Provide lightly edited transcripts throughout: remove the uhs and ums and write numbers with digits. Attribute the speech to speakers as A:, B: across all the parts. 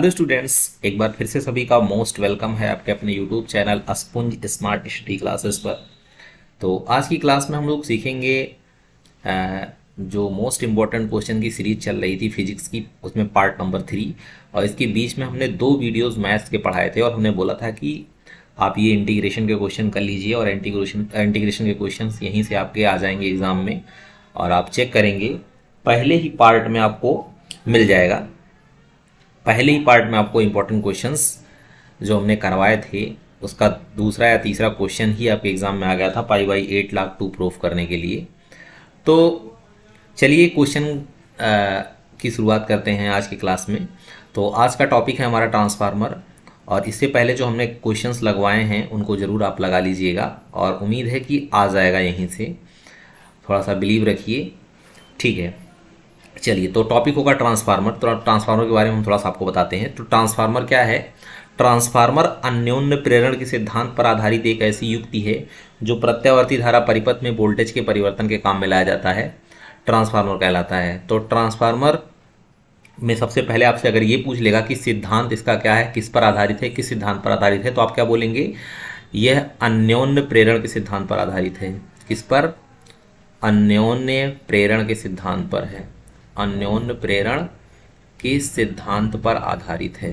A: Hello students, एक बार फिर से सभी का मोस्ट वेलकम है आपके अपने यूट्यूब चैनल अस्पुंज स्मार्ट स्टडी क्लासेस पर। तो आज की क्लास में हम लोग सीखेंगे जो मोस्ट इम्पॉर्टेंट क्वेश्चन की सीरीज चल रही थी फिजिक्स की, उसमें पार्ट नंबर 3। और इसके बीच में हमने 2 वीडियोस मैथ्स के पढ़ाए थे और हमने बोला था कि आप ये इंटीग्रेशन के क्वेश्चन कर लीजिए और इंटीग्रेशन के क्वेश्चन यहीं से आपके आ जाएंगे एग्ज़ाम में और आप चेक करेंगे पहले ही पार्ट में आपको मिल जाएगा। पहले ही पार्ट में आपको इम्पोर्टेंट क्वेश्चंस जो हमने करवाए थे उसका दूसरा या तीसरा क्वेश्चन ही आपके एग्ज़ाम में आ गया था पाई/8 लाख 2 प्रूफ करने के लिए। तो चलिए क्वेश्चन की शुरुआत करते हैं आज की क्लास में। तो आज का टॉपिक है हमारा ट्रांसफार्मर, और इससे पहले जो हमने क्वेश्चंस लगवाए हैं उनको ज़रूर आप लगा लीजिएगा और उम्मीद है कि आ जाएगा यहीं से। थोड़ा सा बिलीव रखिए, ठीक है। चलिए, तो टॉपिक होगा ट्रांसफार्मर। तो ट्रांसफार्मर के बारे में हम थोड़ा सा आपको बताते हैं। तो ट्रांसफार्मर क्या है? ट्रांसफार्मर अन्योन्य प्रेरण के सिद्धांत पर आधारित एक ऐसी युक्ति है जो प्रत्यावर्ती धारा परिपथ में वोल्टेज के परिवर्तन के काम में लाया जाता है, ट्रांसफार्मर कहलाता है। तो ट्रांसफार्मर में सबसे पहले आपसे अगर ये पूछ लेगा कि सिद्धांत इसका क्या है, किस पर आधारित है, किस सिद्धांत पर आधारित है, तो आप क्या बोलेंगे? यह अन्योन्य प्रेरण के सिद्धांत पर आधारित है। किस पर? अन्योन्य प्रेरण के सिद्धांत पर है। अन्योन्य प्रेरण के सिद्धांत पर आधारित है,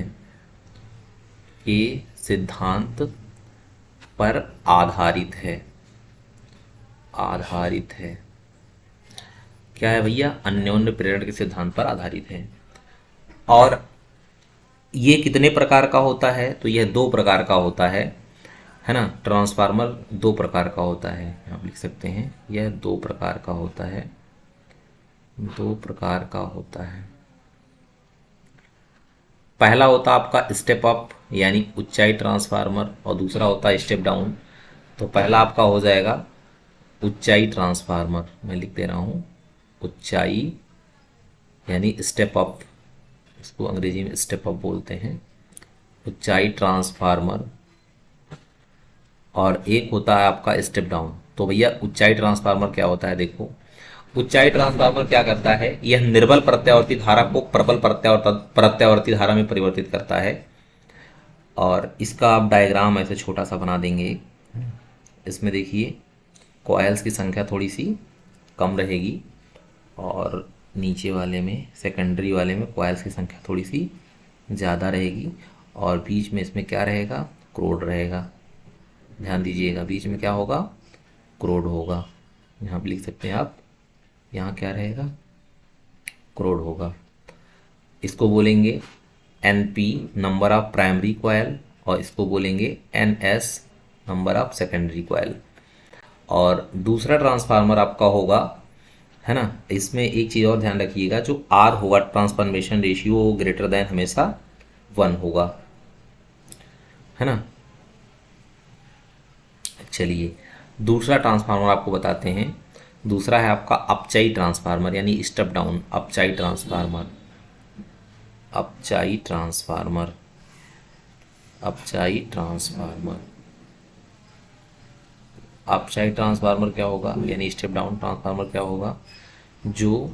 A: के सिद्धांत पर आधारित है। आधारित है क्या है भैया? अन्योन्य प्रेरण के सिद्धांत पर आधारित है। और ये कितने प्रकार का होता है? तो यह 2 प्रकार का होता है ना। ट्रांसफार्मर 2 प्रकार का होता है, आप लिख सकते हैं यह 2 प्रकार का होता है। 2 प्रकार का होता है। पहला होता है आपका स्टेप अप यानी ऊंचाई ट्रांसफार्मर, और दूसरा होता है स्टेप डाउन। तो पहला आपका हो जाएगा ऊंचाई ट्रांसफार्मर। मैं लिख दे रहा हूँ ऊंचाई यानी स्टेप अप, इसको अंग्रेजी में स्टेप अप बोलते हैं, ऊंचाई ट्रांसफार्मर। और एक होता है आपका स्टेप डाउन। तो भैया ऊंचाई ट्रांसफार्मर क्या होता है? देखो, ऊंचाई ट्रांसफार्मर क्या करता है? यह निर्बल प्रत्यावर्ती धारा को प्रबल प्रत्यावर्ती धारा में परिवर्तित करता है। और इसका आप डायग्राम ऐसे छोटा सा बना देंगे। इसमें देखिए कॉइल्स की संख्या थोड़ी सी कम रहेगी और नीचे वाले में, सेकेंडरी वाले में कॉइल्स की संख्या थोड़ी सी ज़्यादा रहेगी, और बीच में इसमें क्या रहेगा? क्रोड रहेगा। ध्यान दीजिएगा, बीच में क्या होगा? क्रोड होगा। यहाँ पे लिख सकते हैं आप, यहाँ क्या रहेगा? क्रोड होगा। इसको बोलेंगे NP number of primary coil, और इसको बोलेंगे NS number of secondary coil. और दूसरा ट्रांसफार्मर आपका होगा, है ना, इसमें एक चीज़ और ध्यान रखिएगा, जो R होगा ट्रांसफॉर्मेशन रेशियो ग्रेटर देन हमेशा 1 होगा, है ना। चलिए दूसरा ट्रांसफार्मर आपको बताते हैं। दूसरा है आपका अपचाई ट्रांसफार्मर यानी स्टेप डाउन। अपचाई ट्रांसफार्मर, अपचाई ट्रांसफार्मर, अपचाई ट्रांसफार्मर। अपचाई ट्रांसफार्मर क्या होगा यानी स्टेप डाउन ट्रांसफार्मर क्या होगा? जो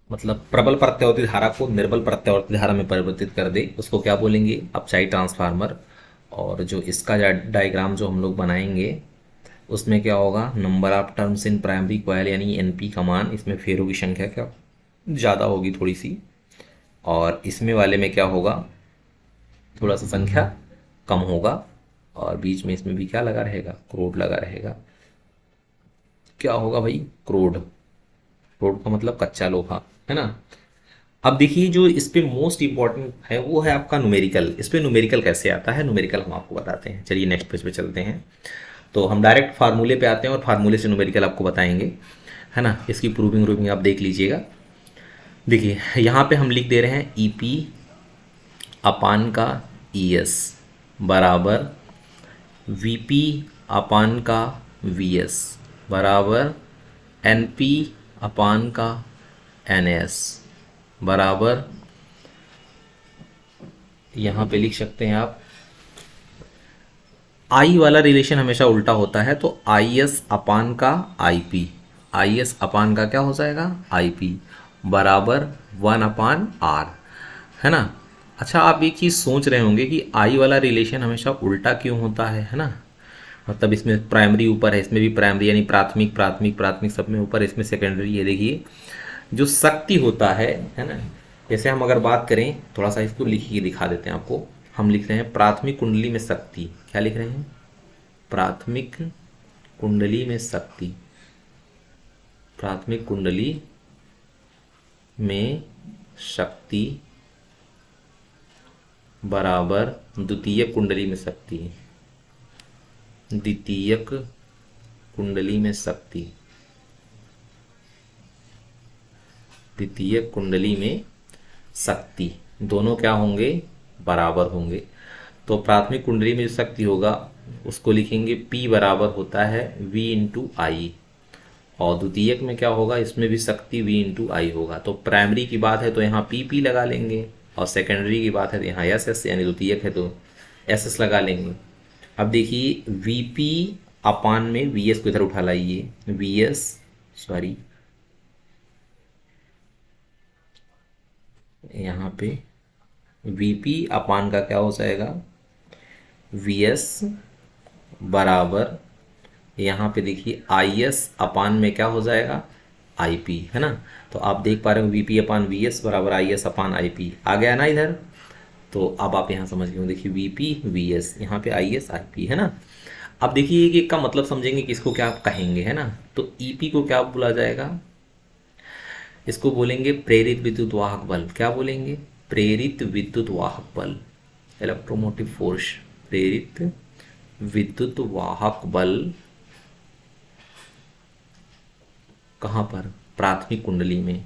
A: मतलब प्रबल प्रत्यावर्ती धारा को निर्बल प्रत्यावर्ती धारा में परिवर्तित कर दे, उसको क्या बोलेंगे? अपचाई ट्रांसफार्मर। और जो इसका डायग्राम जो हम लोग बनाएंगे उसमें क्या होगा? Number of terms in primary coil यानी NP का मान, इसमें फेरों की संख्या क्या ज़्यादा होगी थोड़ी सी, और इसमें वाले में क्या होगा? थोड़ा सा संख्या कम होगा, और बीच में इसमें भी क्या लगा रहेगा? क्रोड लगा रहेगा। क्या होगा भाई? क्रोड। क्रोड का मतलब कच्चा लोहा, है ना। अब देखिए जो इस पे मोस्ट इंपॉर्टेंट है वो है आपका न्यूमेरिकल। इस पे न्यूमेरिकल कैसे आता है? न्यूमेरिकल हम आपको बताते हैं। चलिए नेक्स्ट पेज पे चलते हैं। तो हम डायरेक्ट फार्मूले पे आते हैं और फार्मूले से न्यूमेरिकल आपको बताएंगे, है ना। इसकी प्रूविंग आप देख लीजिएगा। देखिए यहाँ पे हम लिख दे रहे हैं EP अपान का ES बराबर VP अपान का VS बराबर NP अपान का NS बराबर, यहाँ पे लिख सकते हैं आप, आई वाला रिलेशन हमेशा उल्टा होता है, तो IS अपान का IP आई एस अपान का क्या हो जाएगा, आई पी बराबर 1/r, है ना। अच्छा, आप एक चीज़ सोच रहे होंगे कि आई वाला रिलेशन हमेशा उल्टा क्यों होता है ना। मतलब इसमें प्राइमरी ऊपर है, इसमें भी प्राइमरी यानी प्राथमिक प्राथमिक प्राथमिक सब में ऊपर, इसमें सेकेंडरी है। देखिए जो शक्ति होता है ना, जैसे हम अगर बात करें, थोड़ा सा इसको लिखिए दिखा देते हैं आपको। हम लिख रहे हैं प्राथमिक कुंडली में शक्ति, क्या लिख रहे हैं, प्राथमिक कुंडली में शक्ति, प्राथमिक कुंडली में शक्ति बराबर द्वितीयक कुंडली में शक्ति, द्वितीयक कुंडली में शक्ति, द्वितीयक कुंडली में शक्ति, दोनों क्या होंगे, बराबर होंगे। तो प्राथमिक कुंडली में जो शक्ति होगा उसको लिखेंगे P बराबर होता है V इंटू आई, और द्वितीयक में क्या होगा, इसमें भी शक्ति V इंटू आई होगा। तो प्राइमरी की बात है तो यहाँ PP लगा लेंगे, और सेकेंडरी की बात है तो यहाँ SS यानी द्वितीयक है तो SS लगा लेंगे। अब देखिए VP अपान में VS को इधर उठा लाइए, VS सॉरी यहाँ पे VP अपान का क्या हो जाएगा, VS बराबर यहाँ पे देखिए IS अपान में क्या हो जाएगा, IP, है ना। तो आप देख पा रहे हो VP अपान VS बराबर IS अपान IP आ गया ना इधर। तो अब आप यहाँ समझ गए, देखिए VP VS, यहाँ पे IS IP, है ना। अब देखिए एक एक का मतलब समझेंगे कि इसको क्या कहेंगे, है ना। तो EP को क्या बोला जाएगा, इसको बोलेंगे प्रेरित विद्युत वाहक बल। क्या बोलेंगे, प्रेरित विद्युत वाहक बल, इलेक्ट्रोमोटिव फोर्स, प्रेरित विद्युत वाहक बल कहाँ पर, प्राथमिक कुंडली में,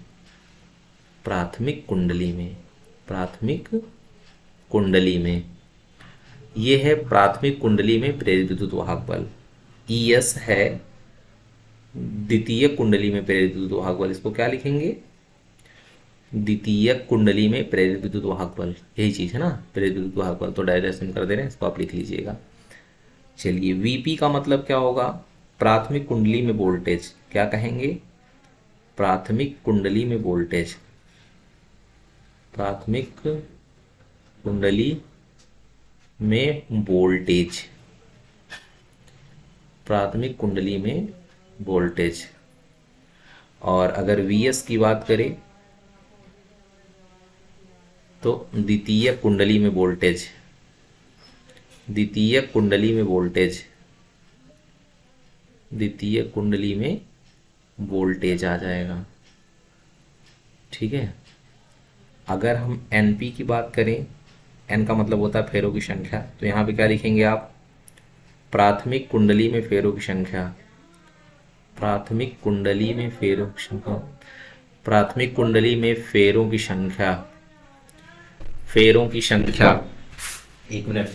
A: प्राथमिक कुंडली में, प्राथमिक कुंडली में, ये है प्राथमिक कुंडली में प्रेरित विद्युत वाहक बल। ES है द्वितीय कुंडली में प्रेरित विद्युत वाहक बल, इसको क्या लिखेंगे, द्वितीय कुंडली में प्रेरित विद्युत वाहक बल, यही चीज़ है ना, प्रेरित विद्युत वाहक बल। तो डायरेक्शन कर दे रहे हैं, इसको आप लिख लीजिएगा। चलिए VP का मतलब क्या होगा, प्राथमिक कुंडली में वोल्टेज, क्या कहेंगे, प्राथमिक कुंडली में वोल्टेज, प्राथमिक कुंडली में वोल्टेज, प्राथमिक कुंडली में वोल्टेज। और अगर VS की बात करें तो द्वितीय कुंडली में वोल्टेज, द्वितीय कुंडली में वोल्टेज, द्वितीय कुंडली में वोल्टेज आ जाएगा, ठीक है। अगर हम NP की बात करें, N का मतलब होता है फेरों की संख्या, तो यहाँ पे क्या लिखेंगे आप, प्राथमिक कुंडली में फेरों की संख्या, प्राथमिक कुंडली में फेरों की संख्या, प्राथमिक कुंडली में फेरों की संख्या, फेरों की संख्या, एक मिनट,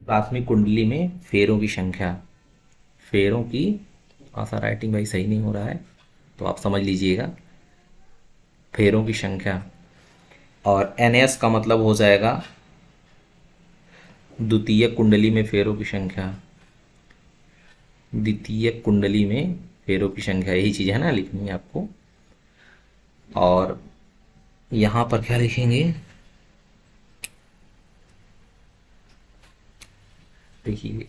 A: प्राथमिक कुंडली में फेरों की संख्या, फेरों की, ऐसा राइटिंग भाई सही नहीं हो रहा है तो आप समझ लीजिएगा, फेरों की संख्या। और NS का मतलब हो जाएगा द्वितीय कुंडली में फेरों की संख्या, द्वितीय कुंडली में फेरों की संख्या, यही चीज़ है ना लिखनी है आपको। और यहाँ पर क्या लिखेंगे, देखिए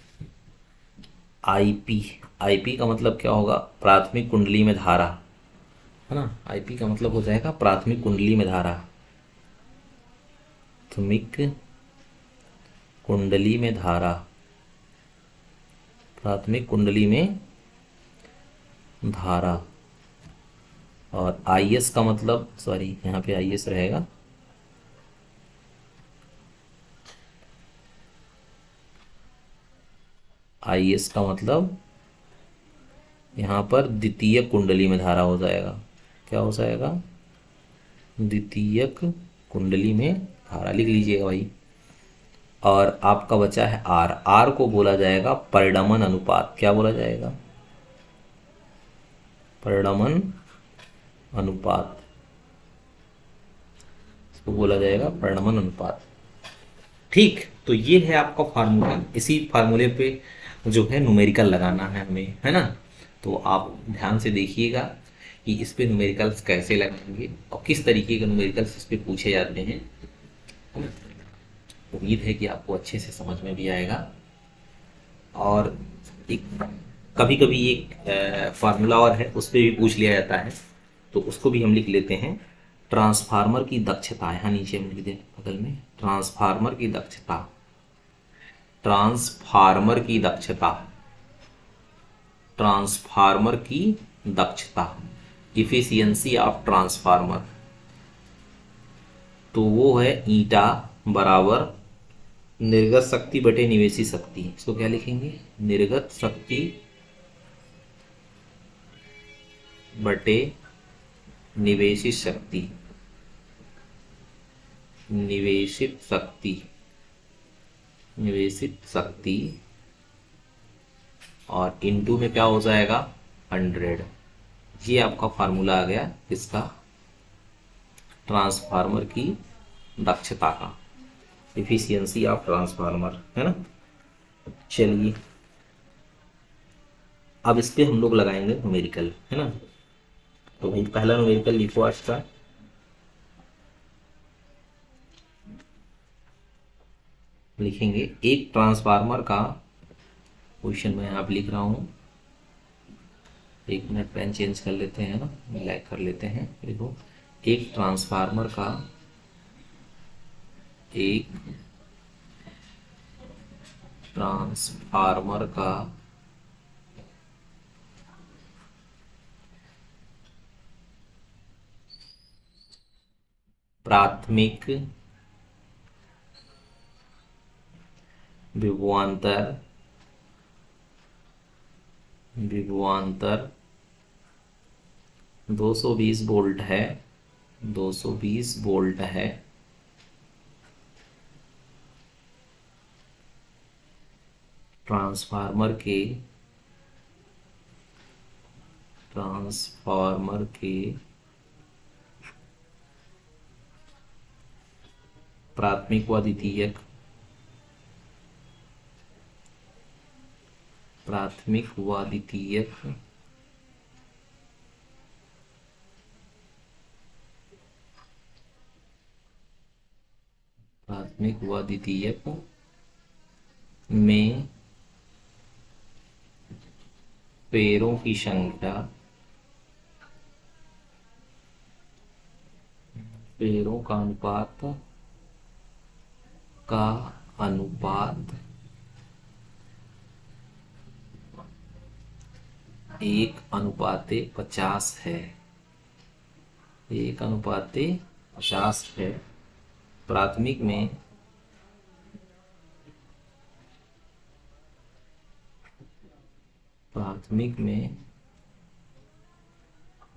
A: IP का मतलब क्या होगा, प्राथमिक कुंडली में धारा, है ना। IP का मतलब हो जाएगा प्राथमिक कुंडली में धारा, प्राथमिक कुंडली में धारा, प्राथमिक कुंडली में धारा। और IS का मतलब, सॉरी यहाँ पे IS रहेगा, IS का मतलब यहाँ पर द्वितीय कुंडली में धारा हो जाएगा, क्या हो जाएगा, द्वितीयक कुंडली में धारा, लिख लीजिएगा भाई। और आपका बचा है R को बोला जाएगा परिणमन अनुपात, क्या बोला जाएगा, परिणमन अनुपात, तो बोला जाएगा परिणमन अनुपात। ठीक, तो ये है आपका फार्मूला। इसी फार्मूले पे जो है न्यूमेरिकल लगाना है हमें, है ना। तो आप ध्यान से देखिएगा कि इस पे न्यूमेरिकल्स कैसे लगाएंगे और किस तरीके के न्यूमेरिकल्स इस पे पूछे जाते हैं। उम्मीद है कि आपको अच्छे से समझ में भी आएगा। और एक कभी कभी एक फार्मूला और है, उस पर भी पूछ लिया जाता है, तो उसको भी हम लिख लेते हैं। ट्रांसफार्मर की दक्षता, यहाँ नीचे हम लिख दें बगल में, ट्रांसफार्मर की दक्षता, ट्रांसफार्मर की दक्षता, ट्रांसफार्मर की दक्षता, इफिशियंसी ऑफ ट्रांसफार्मर। तो वो है ईटा बराबर निर्गत शक्ति बटे निवेशी शक्ति। इसको क्या लिखेंगे, निर्गत शक्ति बटे निवेशित शक्ति, निवेशित शक्ति, निवेशित शक्ति, और इनटू में क्या हो जाएगा 100। ये आपका फार्मूला आ गया इसका, ट्रांसफार्मर की दक्षता का, इफिशियंसी ऑफ ट्रांसफार्मर, है ना। चलिए अब इस पे हम लोग लगाएंगे न्यूमेरिकल, है ना। तो भाई पहला न्यूमेरिकल लिखो आज का। लिखेंगे एक ट्रांसफार्मर का, क्वेश्चन में यहाँ पे लिख रहा हूँ, 1 मिनट पेन चेंज कर लेते हैं ना, ब्लैक कर लेते हैं। देखो, एक ट्रांसफार्मर का, एक ट्रांसफार्मर का प्राथमिक विभवांतर, विभवांतर 220 वोल्ट है, 220 वोल्ट है। ट्रांसफार्मर के, ट्रांसफार्मर के प्राथमिक व द्वितीयक, प्राथमिक व द्वितीयक प्राथमिक व द्वितीयक में पेड़ों की संख्या, पेड़ों का अनुपात, का अनुपात 1:50 है, 1:50 है। प्राथमिक में, प्राथमिक में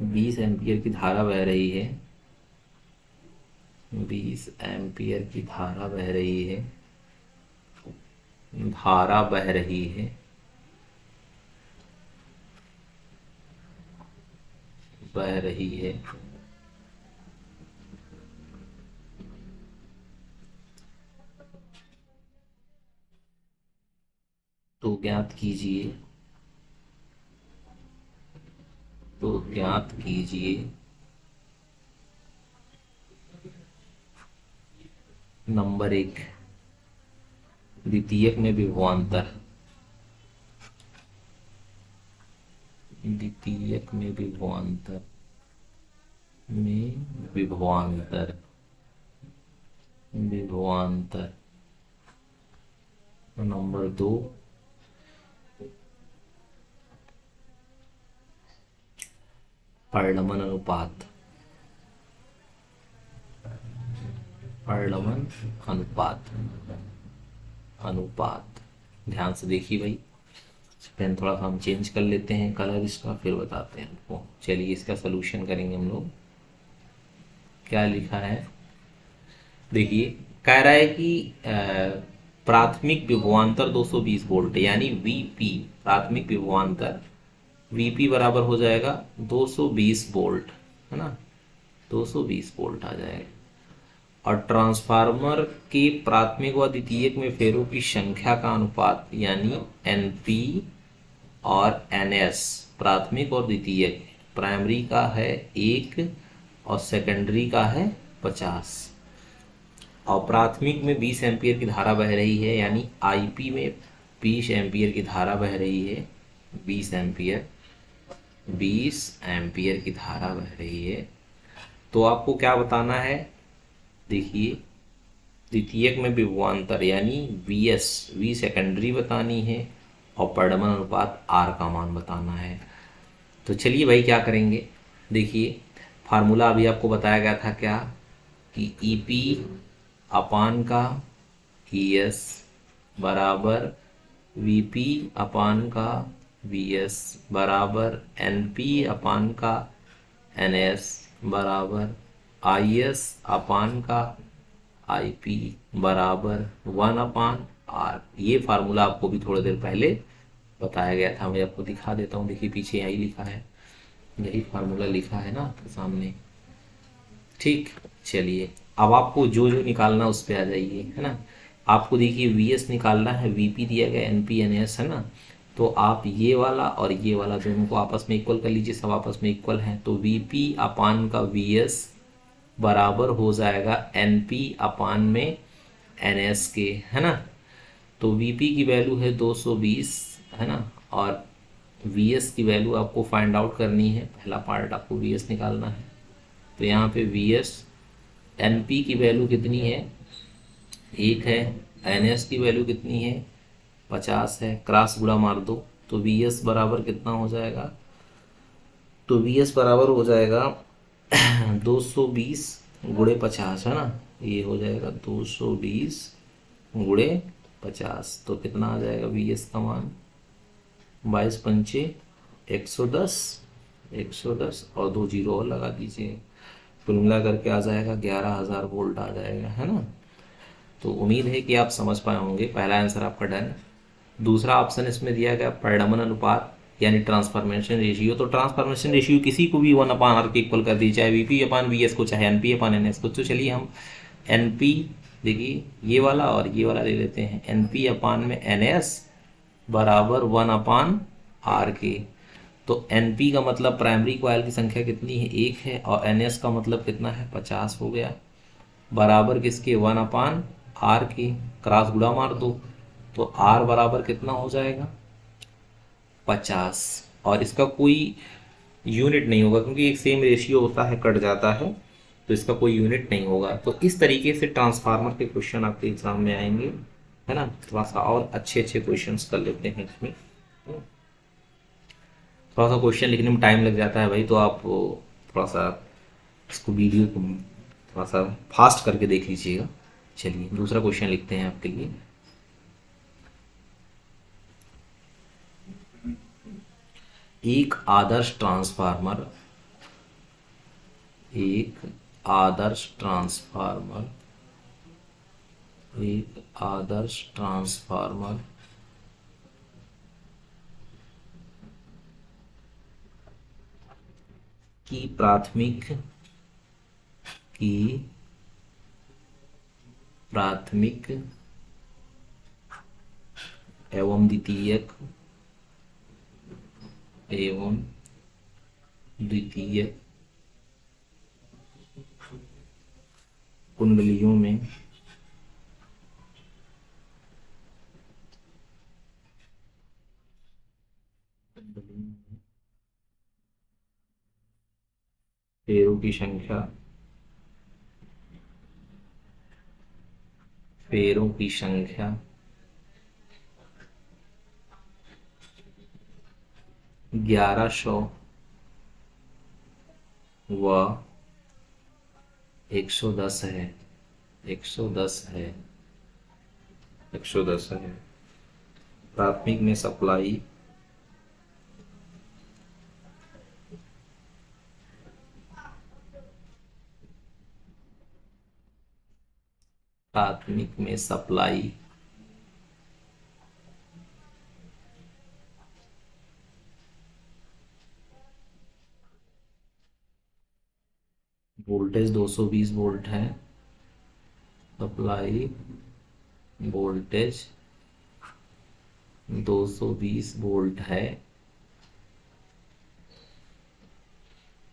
A: 20 एम्पियर की धारा बह रही है, 20 एम्पियर की धारा बह रही है, धारा बह रही है, बह रही है। तो ज्ञात कीजिए, तो ज्ञात कीजिए नंबर 1, द्वितीयक में विभवांतर, द्वितीयक में विभवांतर, में विभवांतर, विभवांतर। नंबर 2, परिणमन अनुपात, परिणमन अनुपात, अनुपात। ध्यान से देखिए भाई, पेन थोड़ा सा हम चेंज कर लेते हैं कलर इसका, फिर बताते हैं आपको। चलिए इसका सलूशन करेंगे हम लोग। क्या लिखा है देखिए, कह रहा है कि प्राथमिक विभवांतर 220 वोल्ट, यानी वीपी, प्राथमिक विभवांतर वीपी बराबर हो जाएगा 220 वोल्ट, है ना, 220 वोल्ट आ जाएगा। और ट्रांसफार्मर के प्राथमिक व द्वितीयक में फेरों की संख्या का अनुपात यानी एनपी और एनएस, प्राथमिक और द्वितीयक, प्राइमरी का है 1 और सेकेंडरी का है 50, और प्राथमिक में 20 एम्पियर की धारा बह रही है, यानी आईपी में 20 एम्पियर की धारा बह रही है, 20 एम्पियर, 20 एम्पियर की धारा बह रही है। तो आपको क्या बताना है, देखिए द्वितीयक में विभवांतर यानी वीएस, वी सेकेंडरी बतानी है, और परिणमन अनुपात आर का मान बताना है। तो चलिए भाई क्या करेंगे, देखिए फार्मूला अभी आपको बताया गया था क्या, कि ईपी अपान का ईएस बराबर वीपी अपान का वीएस बराबर एनपी अपान का एनएस बराबर आईएस अपान का आईपी बराबर 1/R। ये फार्मूला आपको भी थोड़ी देर पहले बताया गया था, मैं आपको दिखा देता हूँ, देखिए पीछे यही लिखा है, यही फार्मूला लिखा है ना आपके सामने। ठीक, चलिए अब आपको जो जो निकालना उस पर आ जाइए, है ना। आपको देखिए वी एस निकालना है, वीपी दिया गया, एन पी एन एस, है ना। तो आप ये वाला और ये वाला दोनों को आपस में इक्वल कर लीजिए, सब आपस में इक्वल हैं, तो वीपी अपान का वी एस बराबर हो जाएगा एन पी अपान में एन एस के, है ना। तो वीपी की वैल्यू है 220, है ना, और वी एस की वैल्यू आपको फाइंड आउट करनी है, पहला पार्ट आपको वी एस निकालना है। तो यहाँ पे वी एस, एन पी की वैल्यू कितनी है, 1 है, एन एस की वैल्यू कितनी है, 50 है, क्रॉस गुणा मार दो, तो वी एस बराबर कितना हो जाएगा, तो वी एस बराबर हो जाएगा 220 गुणे 50, है ना, ये हो जाएगा 220 गुणे 50, तो कितना आ जाएगा वी एस का मान, 22×5 110, 110 और 2 जीरो और लगा दीजिए, कुल मिला करके आ जाएगा 11,000 वोल्ट आ जाएगा, है ना। तो उम्मीद है कि आप समझ पाए होंगे, पहला आंसर आपका डन। दूसरा ऑप्शन इसमें दिया गया परिणमन अनुपात यानी ट्रांसफॉर्मेशन रेशियो, तो ट्रांसफॉर्मेशन रेशियो किसी को भी 1/R के इक्वल कर दी, चाहे वीपी अपान वीएस को, चाहे एनपी अपान एनएस को। तो चलिए हम एनपी, देखिए ये वाला और ये वाला ले लेते हैं, एनपी अपान में एनएस बराबर 1/R के। तो एनपी का मतलब प्राइमरी कॉइल की संख्या कितनी है, 1 है, और एनएस का मतलब कितना है, 50 हो गया, बराबर किसके, 1/R की, क्रॉस गुणा मार दो, तो आर बराबर कितना हो जाएगा, 50, और इसका कोई यूनिट नहीं होगा क्योंकि एक सेम रेशियो होता है, कट जाता है, तो इसका कोई यूनिट नहीं होगा। तो इस तरीके से ट्रांसफार्मर के क्वेश्चन आपके एग्जाम में आएंगे, है ना। थोड़ा सा और अच्छे अच्छे क्वेश्चन कर लेते हैं इसमें, थोड़ा सा क्वेश्चन लिखने में टाइम लग जाता है भाई, तो आप थोड़ा सा इसको वीडियो को थोड़ा सा फास्ट करके देख लीजिएगा। चलिए दूसरा क्वेश्चन लिखते हैं आपके लिए। एक आदर्श ट्रांसफार्मर, एक आदर्श ट्रांसफार्मर, एक आदर्श ट्रांसफार्मर की प्राथमिक एवं द्वितीयक कुंडलियों में फेरों की संख्या, फेरों की संख्या 1100 व 110 है, 110 है, 110 है। प्राथमिक में सप्लाई प्राथमिक में सप्लाई वोल्टेज 220 वोल्ट है, सप्लाई वोल्टेज 220 वोल्ट है,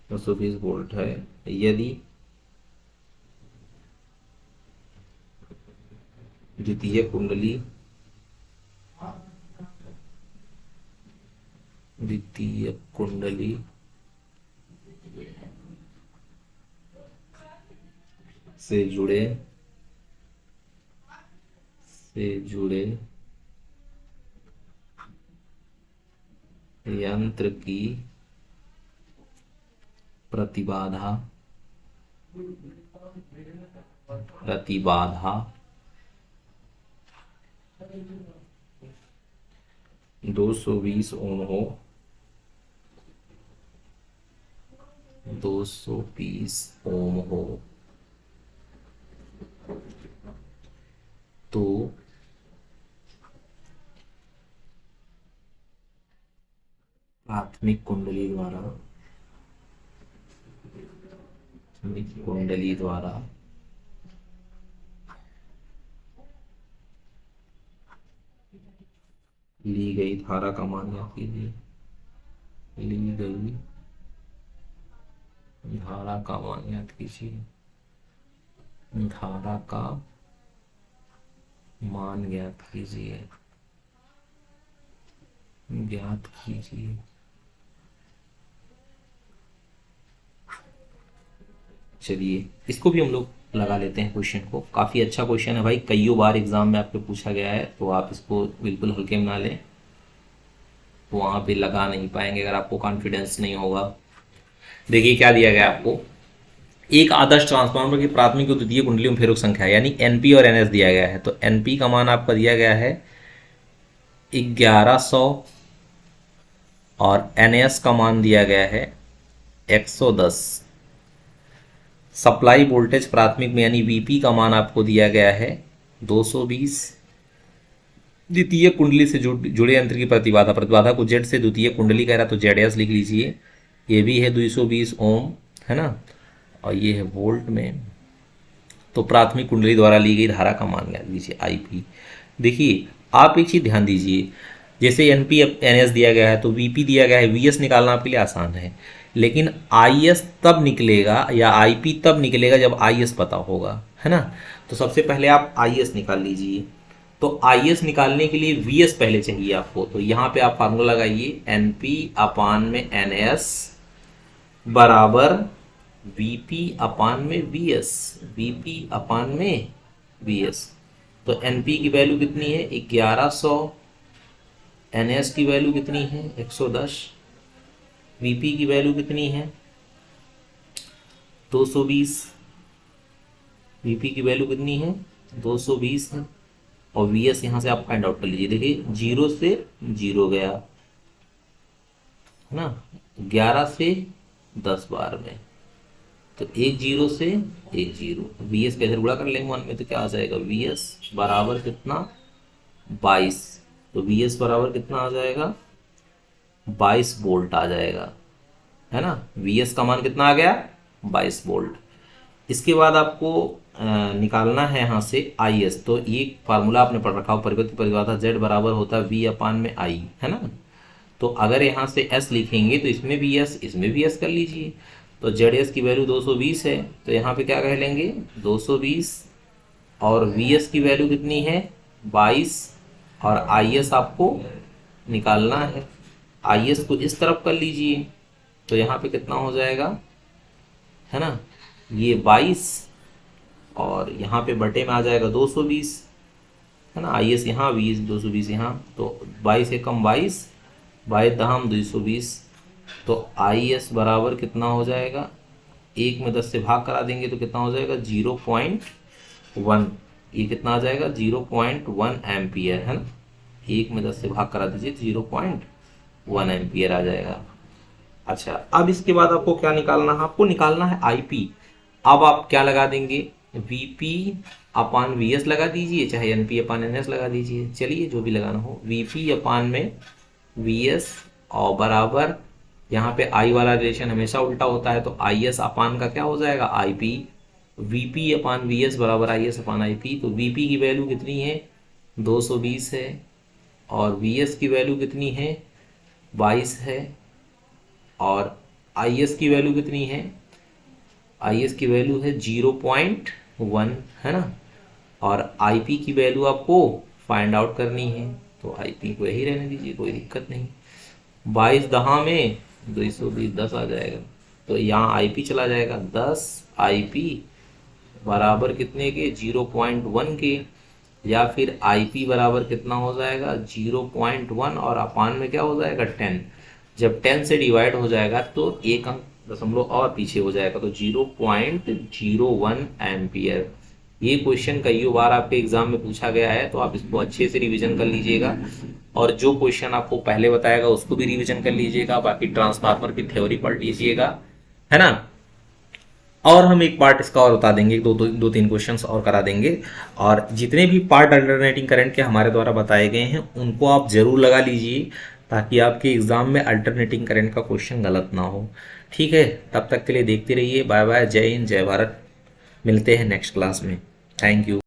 A: 220 वोल्ट है। यदि द्वितीय कुंडली से जुड़े यंत्र की प्रतिबाधा 220 ओम हो, 220 ओम हो, तो प्राथमिक कुंडली द्वारा ली गई धारा का मान ज्ञात कीजिए। ली गई धारा का मान ज्ञात कीजिए। धारा का मान ज्ञात कीजिए। चलिए इसको भी हम लोग लगा लेते हैं क्वेश्चन को। काफ़ी अच्छा क्वेश्चन है भाई, कई बार एग्जाम में आपको पूछा गया है, तो आप इसको बिल्कुल हल्के में ना लें, तो वहाँ पे लगा नहीं पाएंगे अगर आपको कॉन्फिडेंस नहीं होगा। देखिए क्या दिया गया आपको, एक आदर्श ट्रांसफार्मर की प्राथमिक और द्वितीय कुंडलियों में फेरों संख्या यानी एनपी और एनएस दिया गया है। तो एनपी का मान आपका दिया गया है 1100 और एनएस का मान दिया गया है 110। सप्लाई वोल्टेज प्राथमिक में यानी वीपी का मान आपको दिया गया है 220। द्वितीय कुंडली से जुड़े यंत्र की प्रतिबाधा को जेड से द्वितीय कुंडली कह रहा तो जेड एस लिख लीजिए। ये भी है 220 ओम, है ना, और ये है वोल्ट में। तो प्राथमिक कुंडली द्वारा ली गई धारा का मान ज्ञात कीजिए आईपी। देखिए आप एक चीज़ ध्यान दीजिए, जैसे एनपी एनएस दिया गया है तो वीपी दिया गया है, वीएस निकालना आपके लिए आसान है, लेकिन आईएस तब निकलेगा या आईपी तब निकलेगा जब आईएस पता होगा, है ना। तो सबसे पहले आप आईएस निकाल लीजिए। तो आईएस निकालने के लिए वीएस पहले चाहिए आपको, तो यहाँ पे आप फार्मूला लगाइए, एनपी अपान में एनएस बराबर वीपी अपान में वीएस, वीपी अपान में वीएस। तो एनपी की वैल्यू कितनी है 1100, एनएस की वैल्यू कितनी है 110, वीपी की वैल्यू कितनी है 220, वीपी की वैल्यू कितनी है 220 है, और वीएस यहाँ से आप फाइंड आउट कर लीजिए। देखिए 0 से 0 गया, है ना, 11 से 10 बार में, तो 1 0 से 1 0, वीएस कैसे गुणा कर लेंगे 1 में, तो क्या आ जाएगा वीएस बराबर कितना 22। तो वीएस बराबर कितना आ जाएगा 22 वोल्ट आ जाएगा, है ना। वीएस का मान कितना आ गया 22 वोल्ट। इसके बाद आपको निकालना है यहाँ से आईएस। तो ये फार्मूला आपने पढ़ रखा हो, परिवर्तित प्रतिबाधा जेड बराबर होता है वी अपान में आई, है ना। तो अगर यहाँ से एस लिखेंगे तो इसमें भी एस, इसमें भी एस कर लीजिए। तो जेड एस की वैल्यू 220 है, तो यहाँ पे क्या कह लेंगे 220, और वी एस की वैल्यू कितनी है 22, और आई एस आपको निकालना है। आई एस को इस तरफ कर लीजिए, तो यहाँ पे कितना हो जाएगा, है ना, ये 22, और यहाँ पे बटे में आ जाएगा 220, है ना। आई एस यहाँ 20, 220 यहाँ, तो 22 से कम 22, 22 दहम 220। तो आई एस बराबर कितना हो जाएगा, 1 में 10 से भाग करा देंगे तो कितना हो जाएगा 0.1, ये कितना आ जाएगा 0.1 एम्पियर, है ना। 1 में 10 से भाग करा दीजिए 0.1 एम्पियर आ जाएगा। अच्छा, अब इसके बाद आपको क्या निकालना है, आपको निकालना है आईपी। अब आप क्या लगा देंगे, वीपी अपान वीएस लगा दीजिए, चाहे एनपी अपान एनएस लगा दीजिए, चलिए जो भी लगाना हो। वीपी अपान में वीएस और बराबर, यहाँ पे आई वाला रिलेशन हमेशा उल्टा होता है, तो आई एस अपान का क्या हो जाएगा IP, V P upon V S बराबर I S upon I P. तो वी पी की वैल्यू कितनी है 220 है, और वी एस की वैल्यू कितनी है 22 है, और आई एस की वैल्यू कितनी है, आई एस की वैल्यू है 0.1 है ना, और आई पी की वैल्यू आपको फाइंड आउट करनी है। तो आई पी को यही रहने दीजिए, कोई दिक्कत नहीं। 22 दहा में 220 10 आ जाएगा, तो यहाँ आई पी चला जाएगा 10 आई पी बराबर कितने के 0.1 के, या फिर आई पी बराबर कितना हो जाएगा 0.1 और अपान में क्या हो जाएगा 10। जब 10 से डिवाइड हो जाएगा तो एक अंक दशमलव और पीछे हो जाएगा, तो 0.01 एम्पियर। ये क्वेश्चन कई बार आपके एग्जाम में पूछा गया है, तो आप इसको अच्छे से रिवीजन कर लीजिएगा, और जो क्वेश्चन आपको पहले बताएगा उसको भी रिवीजन कर लीजिएगा, बाकी ट्रांसफार्मर की थ्योरी पढ़ लीजिएगा, है ना। और हम एक पार्ट इसका और बता देंगे, दो तीन क्वेश्चंस और करा देंगे, और जितने भी पार्ट अल्टरनेटिंग करंट के हमारे द्वारा बताए गए हैं उनको आप जरूर लगा लीजिए, ताकि आपके एग्जाम में अल्टरनेटिंग करंट का क्वेश्चन गलत ना हो। ठीक है, तब तक के लिए देखते रहिए। बाय बाय, जय हिंद, जय भारत। मिलते हैं नेक्स्ट क्लास में। Thank you.